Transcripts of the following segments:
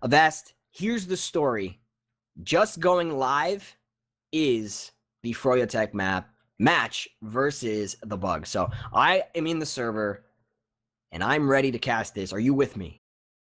Avast, here's the story. Just going live is the froyotech match versus the bug. So I am in the server and I'm ready to cast this. Are you with me?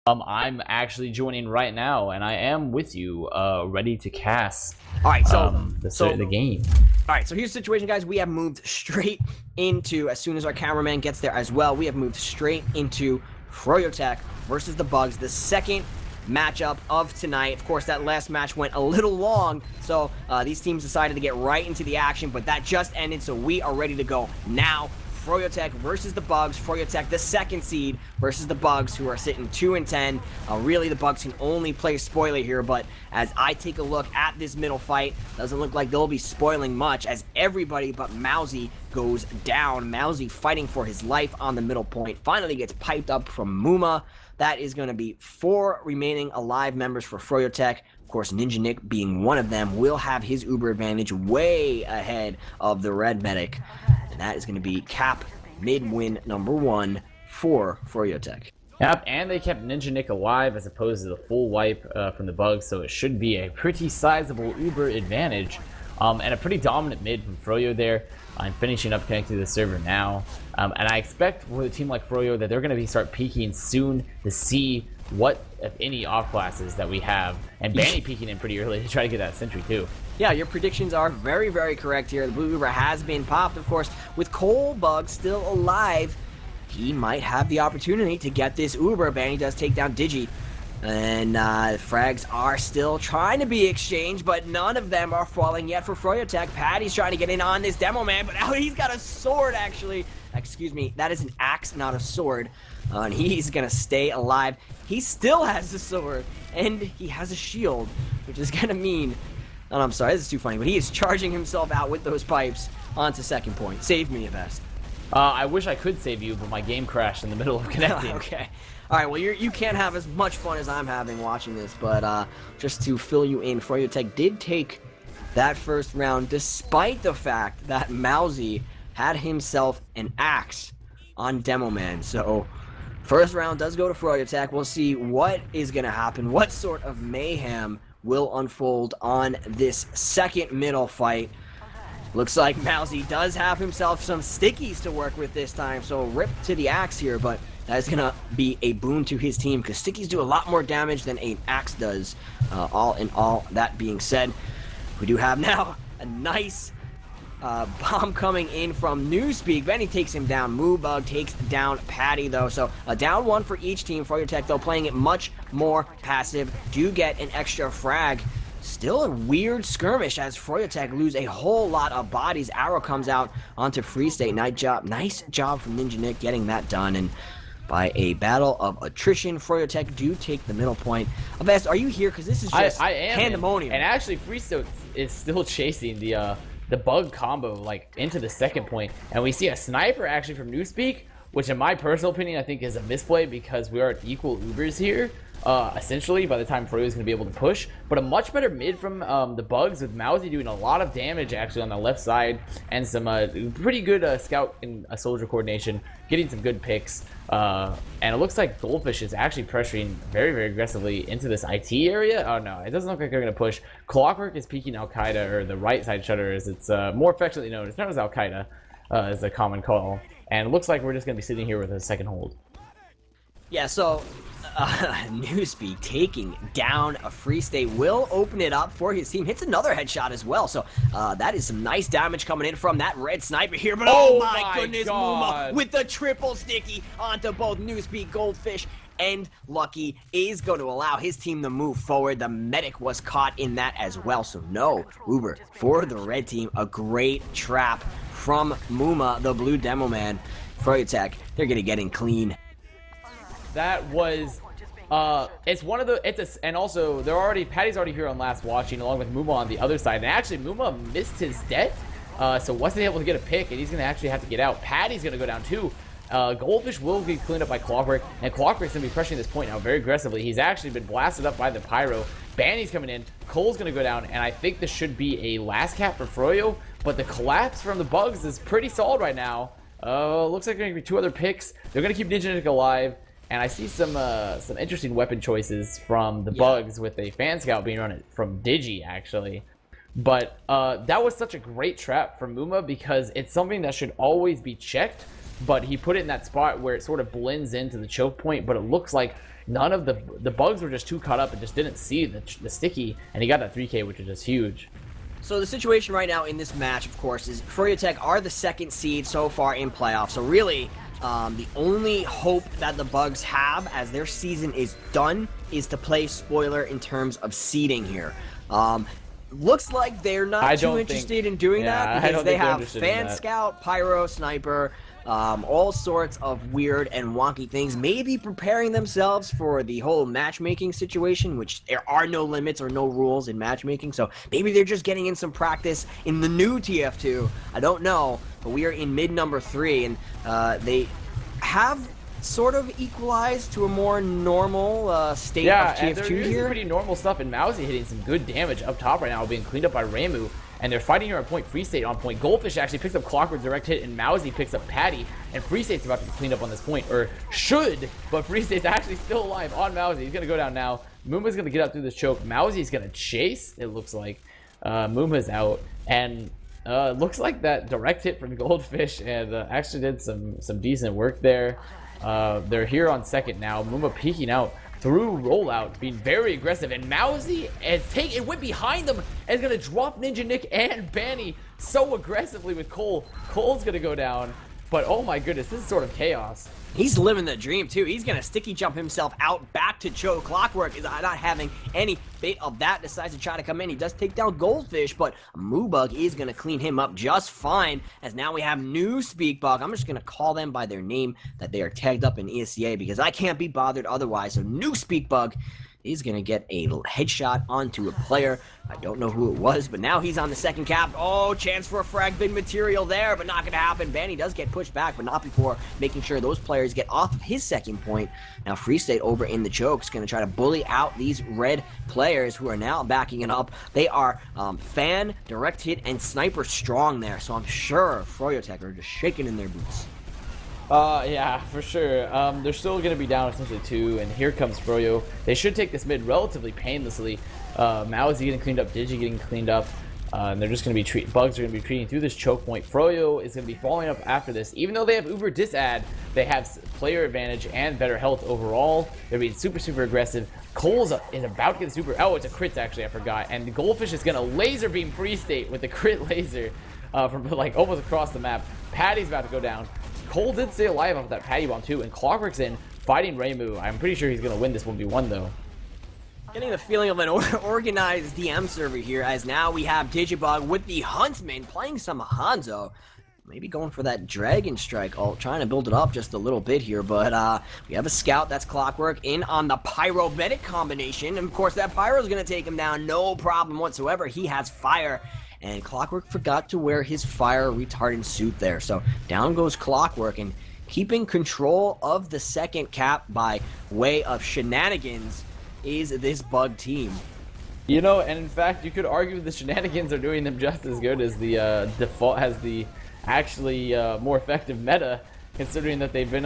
I'm actually joining right now, and I am with you, ready to cast. All right, the game. All right, so here's the situation, guys. We have moved straight into, as soon as our cameraman gets there as well, we have moved straight into froyotech versus the bugs, the second matchup of tonight. Of course, that last match went a little long, so these teams decided to get right into the action, but that just ended, so we are ready to go now. Froyotech versus the bugs. Froyotech, the second seed, versus the bugs, who are sitting 2-10. Really, the bugs can only play spoiler here, but as I take a look at this middle fight, doesn't look like they'll be spoiling much, as everybody but Mousy goes down. Mousy fighting for his life on the middle point. Finally gets piped up from Muma. That is going to be 4 remaining alive members for Froyotech. Of course, Ninja Nick being one of them will have his Uber advantage way ahead of the Red Medic. And that is going to be cap mid-win number 1 for Froyotech. Yep, and they kept Ninja Nick alive as opposed to the full wipe from the bugs, so it should be a pretty sizable Uber advantage. And a pretty dominant mid from Froyo there. I'm finishing up connecting to the server now. And I expect with a team like Froyo that they're going to start peeking soon to see what, if any, off classes that we have. And Banny peeking in pretty early to try to get that sentry too. Yeah, your predictions are very, very correct here. The blue Uber has been popped, of course. With Colebug still alive, he might have the opportunity to get this Uber. Banny does take down Digi. And frags are still trying to be exchanged, but none of them are falling yet for Froyotech. Patty's trying to get in on this demo man, but now he's got a sword, actually. Excuse me, that is an axe, not a sword. And he's gonna stay alive. He still has the sword, and he has a shield, which is gonna mean... Oh, I'm sorry, this is too funny, but he is charging himself out with those pipes onto second point. Save me, Avast. I wish I could save you, but my game crashed in the middle of connecting. Okay. Alright, well, you can't have as much fun as I'm having watching this, but just to fill you in, Froyotech did take that first round, despite the fact that Mousy had himself an axe on Demo Man. So, first round does go to Froyotech. We'll see what is going to happen, what sort of mayhem will unfold on this second middle fight. Looks like Mousy does have himself some stickies to work with this time, so rip to the axe here, but that is going to be a boon to his team, because stickies do a lot more damage than an axe does. All in all, that being said, we do have now a nice bomb coming in from Newspeak. Benny takes him down. Moobug takes down Patty, though. So a down 1 for each team. Froyotech, though, playing it much more passive. Do get an extra frag. Still a weird skirmish as Froyotech lose a whole lot of bodies. Arrow comes out onto Free State. Nice job from Ninja Nick getting that done. And by a battle of attrition, Froyotech do take the middle point. Avast, are you here? Because this is just pandemonium. And actually, Free State is still chasing the bug combo like into the second point. And we see a sniper actually from Newspeak, which in my personal opinion, I think is a misplay because we are at equal Ubers here. Essentially, by the time Froyo is going to be able to push, but a much better mid from the bugs, with Mousy doing a lot of damage actually on the left side, and some pretty good scout and soldier coordination, getting some good picks. And it looks like Goldfish is actually pressuring very, very aggressively into this IT area. Oh no, it doesn't look like they're going to push. Clockwork is peeking Al Qaeda, or the right side shutter, as it's more affectionately known. It's known as Al Qaeda, is the common call. And it looks like we're just going to be sitting here with a second hold. Yeah, so Newspeak taking down a Free State will open it up for his team. Hits another headshot as well, so that is some nice damage coming in from that red sniper here. But oh my goodness, Muma with the triple sticky onto both Newspeak, Goldfish, and Lucky is going to allow his team to move forward. The medic was caught in that as well, so no Uber for the red team. A great trap from Muma, the blue demo man. Froyotech, they're going to get in clean. That was it's one of the and also Patty's already here on last watching along with Muma on the other side, and actually Muma missed his death, so wasn't able to get a pick, and he's gonna actually have to get out. Patty's gonna go down too. Goldfish will be cleaned up by Clockwork, and Clockwork's gonna be pressuring this point now very aggressively. He's actually been blasted up by the Pyro. Banny's coming in, Cole's gonna go down, and I think this should be a last cap for Froyo, but the collapse from the bugs is pretty solid right now. Looks like there are gonna be 2 other picks. They're gonna keep Ninja Nick alive. and I see some interesting weapon choices from the Bugs with a fan scout being run from Digi actually. But that was such a great trap from Muma because it's something that should always be checked, but he put it in that spot where it sort of blends into the choke point, but it looks like none of the Bugs were just too caught up and just didn't see the sticky, and he got that 3K, which is just huge. So the situation right now in this match, of course, is froyotech are the 2nd seed so far in playoffs. So really, the only hope that the Bugs have as their season is done is to play spoiler in terms of seeding here. Looks like they're not too interested in doing that because they have fan scout, pyro, sniper, all sorts of weird and wonky things, maybe preparing themselves for the whole matchmaking situation, which there are no limits or no rules in matchmaking, so maybe they're just getting in some practice in the new TF2. I don't know, but we are in mid number 3, and they have sort of equalized to a more normal state of TF2 and they're using here. Pretty normal stuff, and Mousy hitting some good damage up top right now, being cleaned up by Reimu. And they're fighting here on point. Free State on point. Goldfish actually picks up Clockwork direct hit, and Mousy picks up Patty. And Free State's about to be cleaned up on this point, or should, but Free State's actually still alive on Mousy. He's gonna go down now. Muma's gonna get up through this choke. Mousy's gonna chase. It looks like Muma's out, and looks like that direct hit from Goldfish, and actually did some decent work there. They're here on 2nd now. Muma peeking out through rollout, being very aggressive, and Mousy it went behind them and is gonna drop Ninja Nick and Banny so aggressively with Cole. Cole's gonna go down, but oh my goodness, this is sort of chaos. He's living the dream too. He's gonna sticky jump himself out back to choke. Clockwork is not having any bait of that, decides to try to come in. He does take down Goldfish, but Moobug is gonna clean him up just fine, as now we have new Speakbug. I'm just gonna call them by their name that they are tagged up in ESEA because I can't be bothered otherwise. So new Speakbug is gonna get a headshot onto a player. I don't know who it was, but now he's on the 2nd cap. Oh, chance for a frag bin material there, but not gonna happen. Banny does get pushed back, but not before making sure those players get off of his 2nd point. Now Free State over in the choke is gonna try to bully out these red players who are now backing it up. They are fan, direct hit, and sniper strong there, so I'm sure froyotech are just shaking in their boots. Yeah, for sure. They're still going to be down essentially 2, and here comes Froyo. They should take this mid relatively painlessly. Mousy getting cleaned up, Digi getting cleaned up, and they're just going to be Bugs are going to be treating through this choke point. Froyo is going to be falling up after this. Even though they have Uber Disad, they have player advantage and better health overall. They're being super aggressive. Cole's is about to get the super. Oh, it's a crit actually, I forgot. And the Goldfish is going to laser beam Free State with the crit laser from like almost across the map. Patty's about to go down. Cole did stay alive off that Patty bomb too, and Clockwork's in fighting Reimu. I'm pretty sure he's going to win this 1v1 though. Getting the feeling of an organized DM server here, as now we have Digibug with the Huntsman playing some Hanzo. Maybe going for that Dragon Strike ult, trying to build it up just a little bit here, but we have a Scout, that's Clockwork, in on the Pyro Medic combination, and of course that Pyro's going to take him down, no problem whatsoever. He has fire, and Clockwork forgot to wear his fire retardant suit there, so down goes Clockwork, and keeping control of the 2nd cap by way of shenanigans is this Bug team. You know, and in fact, you could argue the shenanigans are doing them just as good as the default has the actually more effective meta, considering that they've been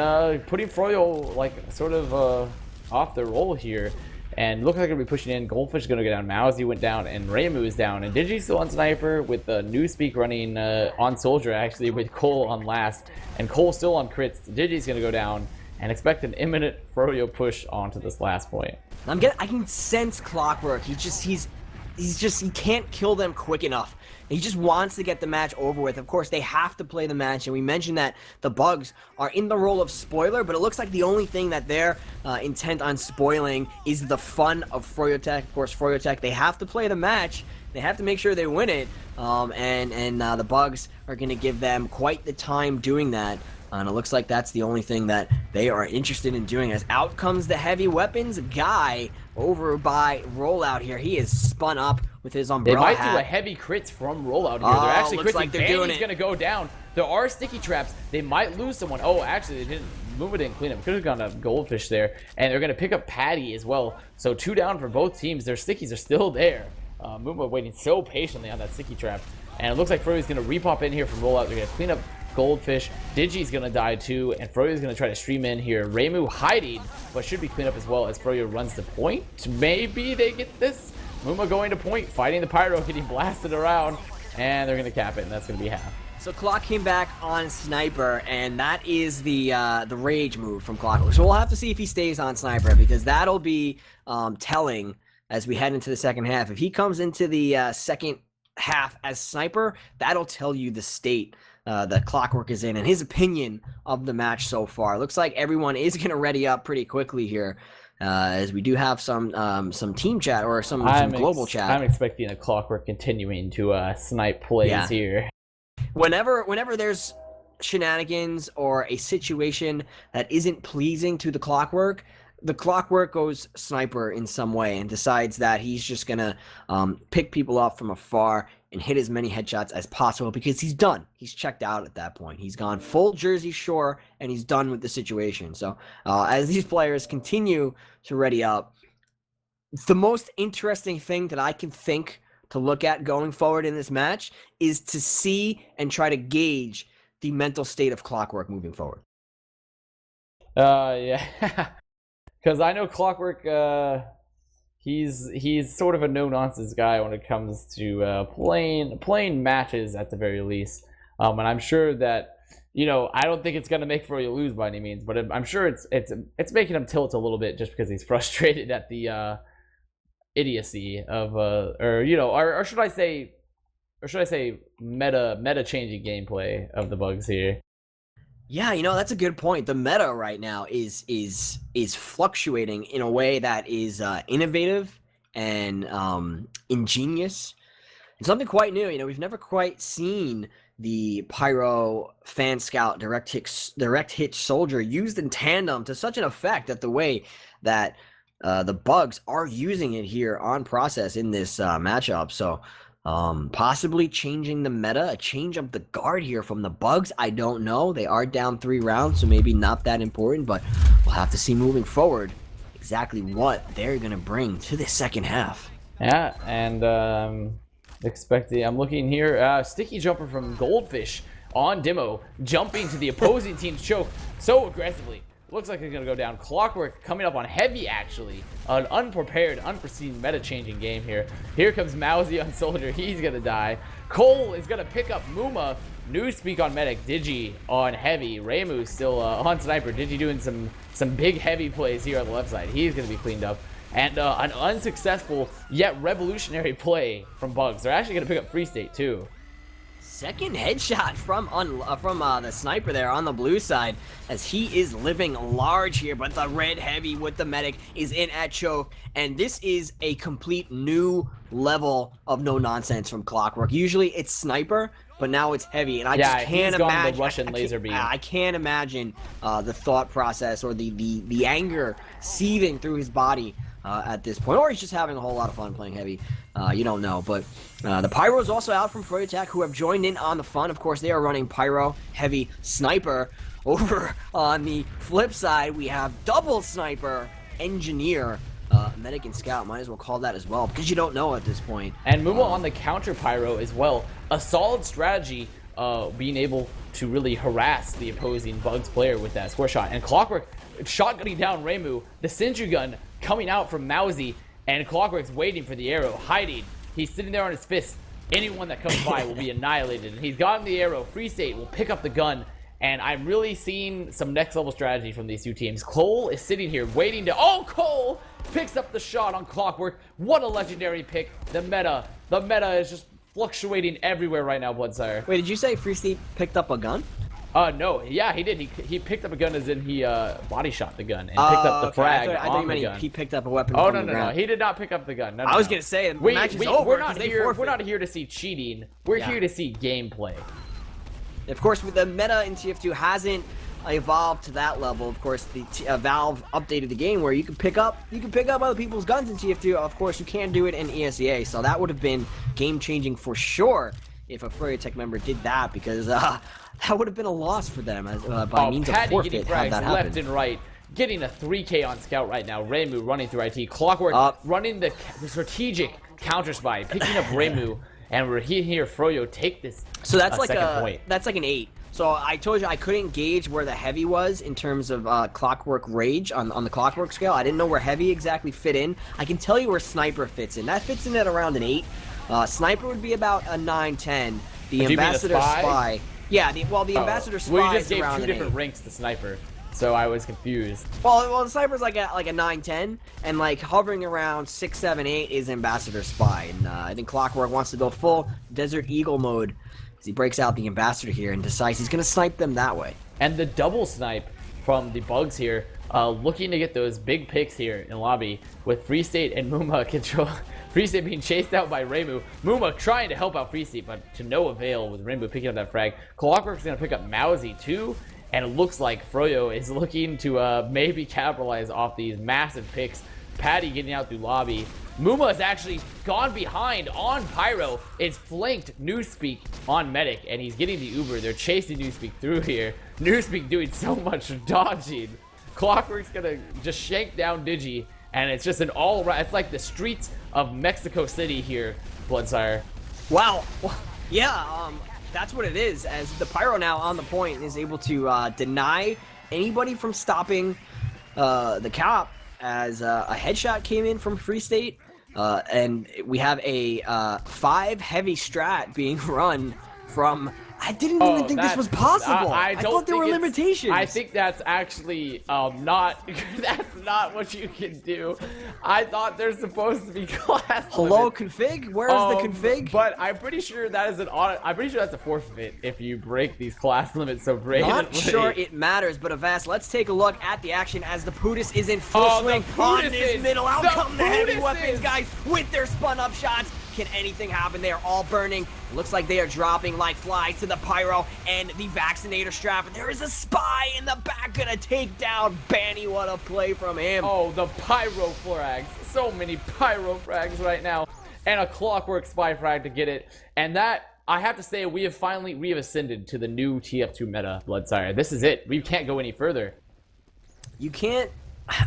putting Froyo like sort of off their roll here. And look like they're going to be pushing in. Goldfish is going to go down. Mousy went down, and Reimu is down. And Digi's still on Sniper with Newspeak running on Soldier, actually, with Cole on last. And Cole still on crits. Digi's going to go down, and expect an imminent Froyo push onto this last point. I can sense Clockwork. He can't kill them quick enough. He just wants to get the match over with. Of course, they have to play the match, and we mentioned that the Bugs are in the role of spoiler, but it looks like the only thing that they're intent on spoiling is the fun of froyotech. Of course, froyotech, they have to play the match. They have to make sure they win it, and the Bugs are going to give them quite the time doing that. And it looks like that's the only thing that they are interested in doing, as out comes the heavy weapons guy over by Rollout here. He is spun up with his umbrella They might hat. do a heavy crits from Rollout here. They're actually looks critting. like they're doing Banny's it. going to go down. There are sticky traps. They might lose someone. Oh, actually, they didn't. Muma didn't clean up. Could have gone to Goldfish there. And they're going to pick up Patty as well. So 2 down for both teams. Their stickies are still there. Muma waiting so patiently on that sticky trap. And it looks like Furry's going to repop in here from Rollout. They're going to clean up Goldfish. Digi's gonna die too, and Froyo's gonna try to stream in here. Reimu hiding, but should be cleaned up as well as Froyo runs the point. Maybe they get this. Muma going to point, fighting the Pyro, getting blasted around, and they're gonna cap it, and that's gonna be half. So Clock came back on Sniper, and that is the rage move from Clockwork. So we'll have to see if he stays on Sniper, because that'll be telling as we head into the second half. If he comes into the second half as Sniper, that'll tell you the state that Clockwork is in and his opinion of the match so far. Looks like everyone is going to ready up pretty quickly here, as we do have some team chat or some global chat. I'm expecting a Clockwork continuing to snipe plays here. Whenever there's shenanigans or a situation that isn't pleasing to the Clockwork, the Clockwork goes Sniper in some way and decides that he's just gonna pick people off from afar and hit as many headshots as possible, because he's done. He's checked out at that point. He's gone full Jersey Shore and he's done with the situation. So as these players continue to ready up, the most interesting thing that I can think to look at going forward in this match is to see and try to gauge the mental state of Clockwork moving forward. Yeah. Because I know Clockwork, he's sort of a no-nonsense guy when it comes to playing matches at the very least. And I'm sure that, you know, I don't think it's going to make Froyo lose by any means, but I'm sure it's making him tilt a little bit just because he's frustrated at the idiocy of or should I say meta changing gameplay of the bugs here. Yeah, you know, that's a good point. The meta right now is fluctuating in a way that is innovative and ingenious, and something quite new. You know, we've never quite seen the Pyro Fan Scout direct hit soldier used in tandem to such an effect that the way that the bugs are using it here on Process in this matchup. So possibly changing the meta, a change of the guard here from the bugs. I don't know. They are down 3 rounds, so maybe not that important, but we'll have to see moving forward exactly what they're going to bring to the second half. Yeah, and I'm looking here, sticky jumper from Goldfish on Demo, jumping to the opposing team's choke so aggressively. Looks like it's going to go down. Clockwork coming up on Heavy, actually. An unprepared, unforeseen meta-changing game here. Here comes Mousy on Soldier. He's going to die. Cole is going to pick up Muma. Newspeak on Medic. Digi on Heavy. Reimu still on Sniper. Digi doing some big heavy plays here on the left side. He's going to be cleaned up. And an unsuccessful yet revolutionary play from Bugs. They're actually going to pick up Free State, too. Second headshot from the Sniper there on the blue side, as he is living large here, but the red Heavy with the medic is in at choke, and this is a complete new level of no nonsense from Clockwork. Usually it's Sniper, but now it's Heavy, and I just can't imagine the Russian laser beam. I can't imagine the thought process or the anger seething through his body at this point, or he's just having a whole lot of fun playing Heavy. You don't know, but the Pyro is also out from froyotech, who have joined in on the fun. Of course, they are running Pyro, Heavy, Sniper. Over on the flip side, we have double Sniper, Engineer, Medic, and Scout. Might as well call that as well, because you don't know at this point. And Muma on the counter Pyro as well. A solid strategy, being able to really harass the opposing Bugs player with that score shot. And Clockwork shotgunning down Reimu, the Sentry gun coming out from Mousy, and Clockwork's waiting for the arrow, hiding. He's sitting there on his fist. Anyone that comes by will be annihilated. And he's gotten the arrow. Free State will pick up the gun. And I'm really seeing some next level strategy from these two teams. Cole is sitting here waiting to... Oh, Cole picks up the shot on Clockwork. What a legendary pick. The meta is just fluctuating everywhere right now, BloodSire. Wait, did you say Free State picked up a gun? No, yeah, he did. He picked up a gun, as in he body shot the gun and picked up the frag I thought on the gun. He picked up a weapon. Oh, no, he did not pick up the gun. No, I was gonna say the match is over. We're not here to see cheating. We're here to see gameplay. Of course, the meta in TF2 hasn't evolved to that level. Of course, the Valve updated the game where you can pick up other people's guns in TF2. Of course, you can't do it in ESEA, so that would have been game changing for sure if a froyotech member did that, because that would have been a loss for them by means of forfeit had that happened. Left and right, getting a 3K on Scout right now. Reimu running through IT. Clockwork running the strategic counter spy, picking up Reimu, and we're here. Froyo take this. So that's like point. That's like an 8 So I told you I couldn't gauge where the heavy was in terms of clockwork rage on the clockwork scale. I didn't know where heavy exactly fit in. I can tell you where sniper fits in. That fits in at around an 8. Sniper would be about a 9-10. The ambassador spy. Yeah, the ambassador spy well, you just is gave around two an different 8. ranks to sniper, so I was confused. Well, the sniper's like a 9-10, and like hovering around 6, 7, 8 is ambassador spy. And I think Clockwork wants to go full Desert Eagle mode as he breaks out the ambassador here and decides he's gonna snipe them that way. And the double snipe from the bugs here, looking to get those big picks here in lobby with Free State and Muma control. Free State being chased out by Reimu. Muma trying to help out Free State, but to no avail with Reimu picking up that frag. Clockwork's going to pick up Mousy too, and it looks like Froyo is looking to maybe capitalize off these massive picks. Patty getting out through lobby. Muma has actually gone behind on Pyro. It's flanked Newspeak on Medic, and he's getting the Uber. They're chasing Newspeak through here. Newspeak doing so much dodging. Clockwork's going to just shank down Digi. And it's just an all-around, it's like the streets of Mexico City here, BloodSire. Wow. Well, yeah, that's what it is, as the Pyro now on the point is able to deny anybody from stopping the cap, as a headshot came in from Free State, and we have a 5 heavy strat being run from... I didn't even think this was possible. I thought there were limitations. I think that's actually not. That's not what you can do. I thought there's supposed to be class. Hello, config. Where's the config? But I'm pretty sure that is an audit. I'm pretty sure that's a forfeit if you break these class limits. So Braden. Not sure it matters, but Avast, let's take a look at the action as the Pootis is in full swing on this middle. Out come the heavy weapons, guys, with their spun up shots. Can anything happen? They are all burning. It looks like they are dropping like flies to the Pyro and the Vaccinator strap. And there is a spy in the back gonna take down Banny. What a play from him. Oh, the Pyro frags. So many Pyro frags right now. And a Clockwork spy frag to get it. And that, I have to say, we have ascended to the new TF2 meta, BloodSire. This is it. We can't go any further. You can't...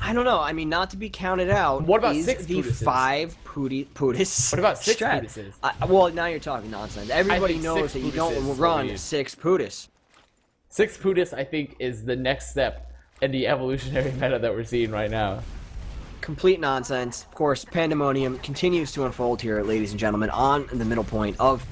I don't know. I mean, not to be counted out. What about is 6 the Pootises? 5 Pootis? What about 6 strat. Pootises? Well, now you're talking nonsense. Everybody knows that you don't run 6 Pootis. 6 Pootis, I think, is the next step in the evolutionary meta that we're seeing right now. Complete nonsense. Of course, pandemonium continues to unfold here, ladies and gentlemen, on the middle point of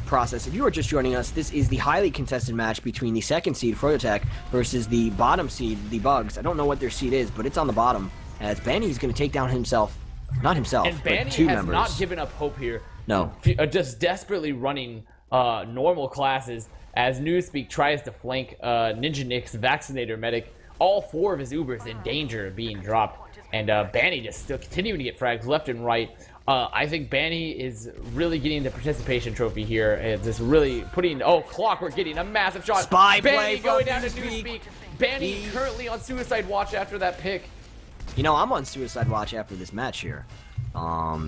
process. If you are just joining us, this is the highly contested match between the 2nd seed, froyotech, versus the bottom seed, the Bugs. I don't know what their seed is, but it's on the bottom, as Banny's going to take down himself. Not himself, and Banny but 2 has members. not given up hope here. No. Just desperately running normal classes as Newspeak tries to flank Ninja Nick's Vaccinator Medic. All 4 of his Ubers in danger of being dropped. And Banny just still continuing to get frags left and right. I think Banny is really getting the participation trophy here. It's just really putting... Oh, Clockwork getting a massive shot. Spy Banny play going down to Newspeak. Newspeak. Banny currently on suicide watch after that pick. You know, I'm on suicide watch after this match here.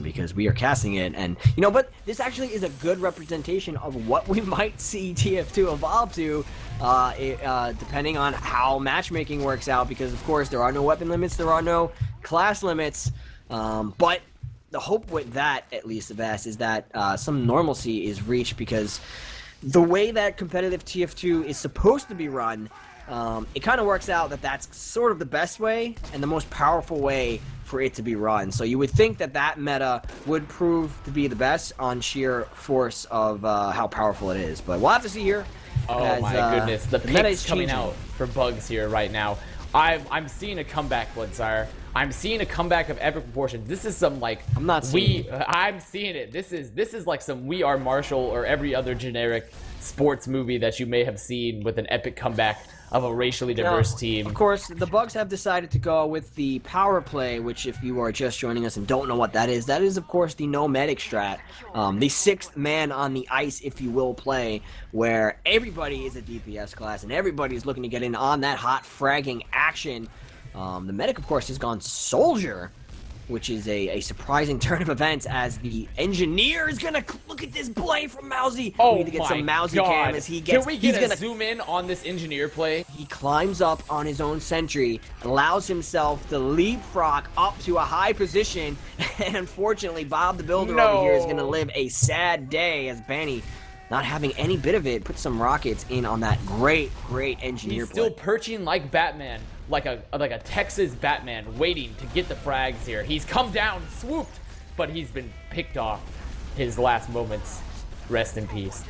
Because we are casting it, and you know, but this actually is a good representation of what we might see TF2 evolve to, depending on how matchmaking works out, because of course there are no weapon limits, there are no class limits, but the hope with that, at least Avast, is that some normalcy is reached, because the way that competitive TF2 is supposed to be run, it kind of works out that that's sort of the best way and the most powerful way for it to be run. So you would think that that meta would prove to be the best on sheer force of how powerful it is. But we'll have to see here. Oh as, my goodness, the meta picks is coming changing. out for Bugs here right now. I'm seeing a comeback, BloodSire. I'm seeing a comeback of epic proportions. This is some like I'm not seeing I'm seeing it. This is like some We Are Marshall or every other generic sports movie that you may have seen with an epic comeback of a racially diverse team. Of course, the Bugs have decided to go with the power play, which if you are just joining us and don't know what that is of course the no medic strat, the 6th man on the ice, if you will, play, where everybody is a DPS class and everybody is looking to get in on that hot fragging action. The medic, of course, has gone soldier, which is a surprising turn of events, as the engineer is gonna look at this play from Mousy. Oh we need to get some Mousy God. cam as he gets. Can we get a zoom in on this engineer play? He climbs up on his own sentry, allows himself to leapfrog up to a high position, and unfortunately, Bob the Builder over here is gonna live a sad day as Banny not having any bit of it. Put some rockets in on that great engineer He's play. still perching like Batman, like a Texas Batman, waiting to get the frags here. He's come down, swooped, but he's been picked off his last moments. Rest in peace.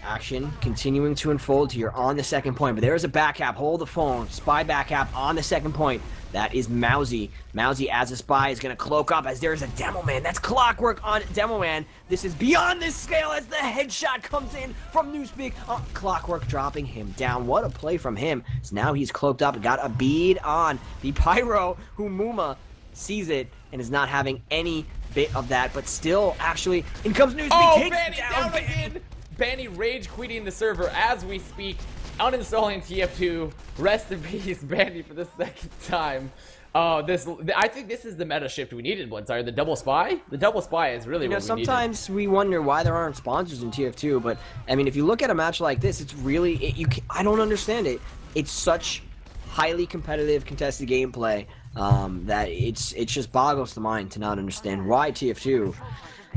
Action continuing to unfold here on the second point, but there is a back cap. Hold the phone. Spy back cap on the second point. That is Mousy. Mousy as a spy is going to cloak up as there is a Demo Man. That's clockwork on Demo Man. This is beyond this scale as the headshot comes in from Newspeak. Clockwork dropping him down. What a play from him. So now he's cloaked up, got a bead on the Pyro, who Muma sees it and is not having any bit of that, but still, actually, in comes Newspeak. Oh, Takes Banny down again. Banny rage quitting the server as we speak, uninstalling TF2. Rest in peace, Banny, for the second time. I think this is the meta shift we needed, BloodSire. The double spy? The double spy is really what we needed. Sometimes we wonder why there aren't sponsors in TF2, but I mean, if you look at a match like this, it's really, I don't understand it. It's such highly competitive, contested gameplay that it just boggles the mind to not understand why TF2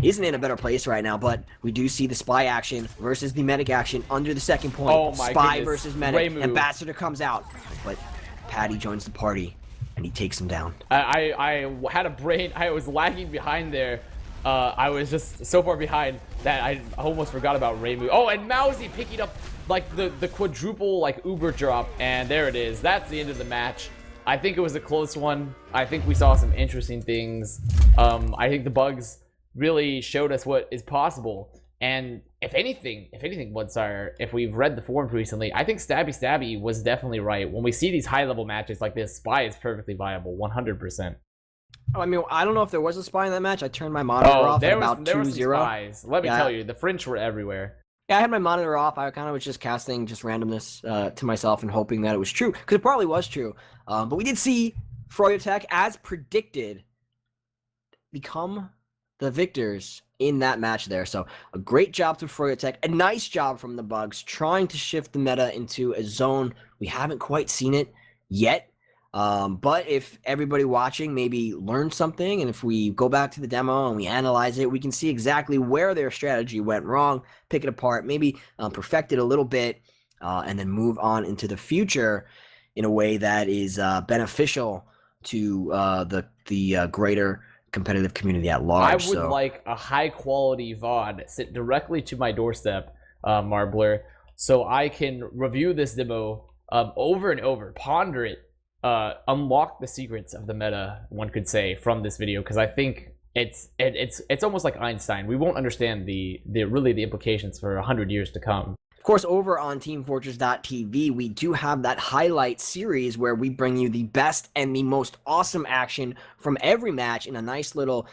isn't in a better place right now. But we do see the spy action versus the medic action under the second point. Oh my spy goodness. versus medic. Ramu. Ambassador comes out, but Patty joins the party and he takes him down. I had a brain. I was lagging behind there. I was just so far behind that I almost forgot about Ramu. Oh, and Mousy picking up like the quadruple like Uber drop, and there it is. That's the end of the match. I think it was a close one. I think we saw some interesting things. I think the bugs really showed us what is possible. And if anything, BloodSire, if we've read the forums recently, I think Stabby was definitely right. When we see these high-level matches like this, Spy is perfectly viable, 100%. Oh, I mean, I don't know if there was a spy in that match. I turned my monitor off at about 2-0. There were some spies. Let me tell you, the French were everywhere. Yeah, I had my monitor off. I kind of was just casting just randomness to myself and hoping that it was true, because it probably was true. But we did see froyotech, as predicted, become the victors in that match there. So a great job to froyotech, a nice job from the bugs, trying to shift the meta into a zone we haven't quite seen it yet. But if everybody watching maybe learned something, and if we go back to the demo and we analyze it, we can see exactly where their strategy went wrong, pick it apart, maybe perfect it a little bit, and then move on into the future in a way that is beneficial to the greater competitive community at large. I would like a high quality VOD sit directly to my doorstep, Marblr, so I can review this demo over and over, ponder it, unlock the secrets of the meta, one could say, from this video, because I think it's almost like Einstein. We won't understand the implications for 100 years to come. Of course, over on teamfortress.tv, we do have that highlight series where we bring you the best and the most awesome action from every match in a nice little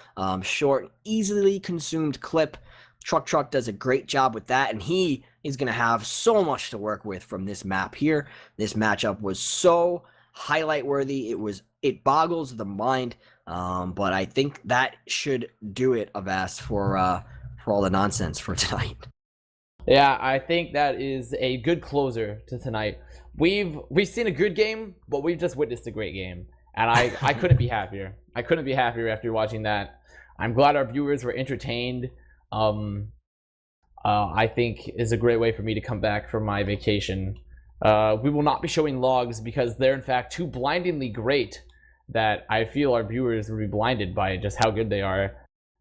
short, easily consumed clip. Truck does a great job with that, and he is going to have so much to work with from this map here. This matchup was so highlight worthy. It boggles the mind, but I think that should do it, Avast, for all the nonsense for tonight. Yeah, I think that is a good closer to tonight. We've seen a good game, but we've just witnessed a great game, and I couldn't be happier. I couldn't be happier after watching that. I'm glad our viewers were entertained. I think is a great way for me to come back from my vacation. We will not be showing logs because they're in fact too blindingly great that I feel our viewers will be blinded by just how good they are.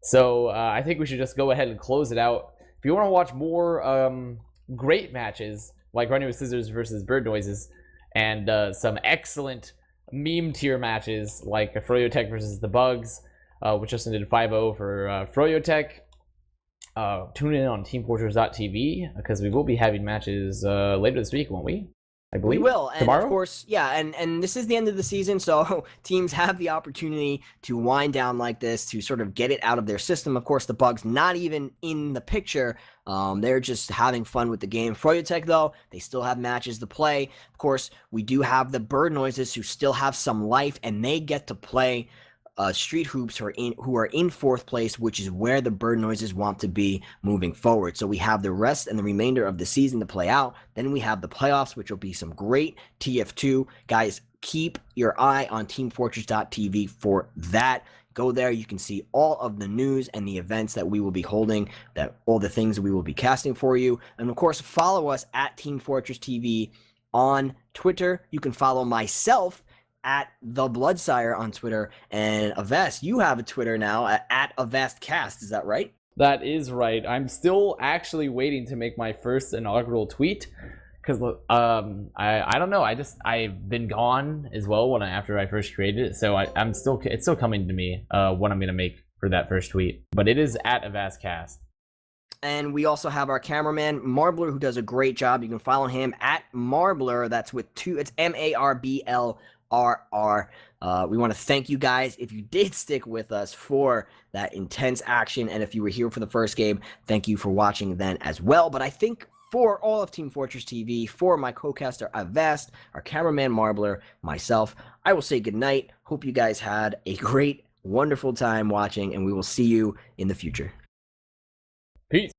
So I think we should just go ahead and close it out. If you want to watch more great matches like Running with Scissors versus Bird Noises, and some excellent meme tier matches like froyotech versus the Bugs, which just ended 5-0 for froyotech, tune in on teamfortress.tv because we will be having matches later this week, won't we? I believe. We will, and tomorrow? Of course, yeah, and this is the end of the season, so teams have the opportunity to wind down like this, to sort of get it out of their system. Of course, the Bugs not even in the picture. They're just having fun with the game. froyotech, though, they still have matches to play. Of course, we do have the Bird Noises who still have some life, and they get to play Street Hoops who are in fourth place, which is where the Bird Noises want to be moving forward. So we have the rest and the remainder of the season to play out. Then we have the playoffs, which will be some great TF2. Guys, keep your eye on teamfortress.tv for that. Go there, you can see all of the news and the events that we will be holding, that all the things that we will be casting for you. And of course, follow us at Team Fortress TV on Twitter. You can follow myself at the BloodSire on Twitter, and Avast, you have a Twitter now at AvastCast. Is that right? That is right. I'm still actually waiting to make my first inaugural tweet because I don't know. I've been gone as well after I first created it, so it's still coming to me what I'm gonna make for that first tweet. But it is at AvastCast. And we also have our cameraman, Marblr, who does a great job. You can follow him at Marblr. That's with two. It's MARBLRR. We want to thank you guys if you did stick with us for that intense action. And if you were here for the first game, thank you for watching then as well. But I think for all of Team Fortress TV, for my co-caster Avast, our cameraman Marblr, myself, I will say goodnight. Hope you guys had a great, wonderful time watching, and we will see you in the future. Peace.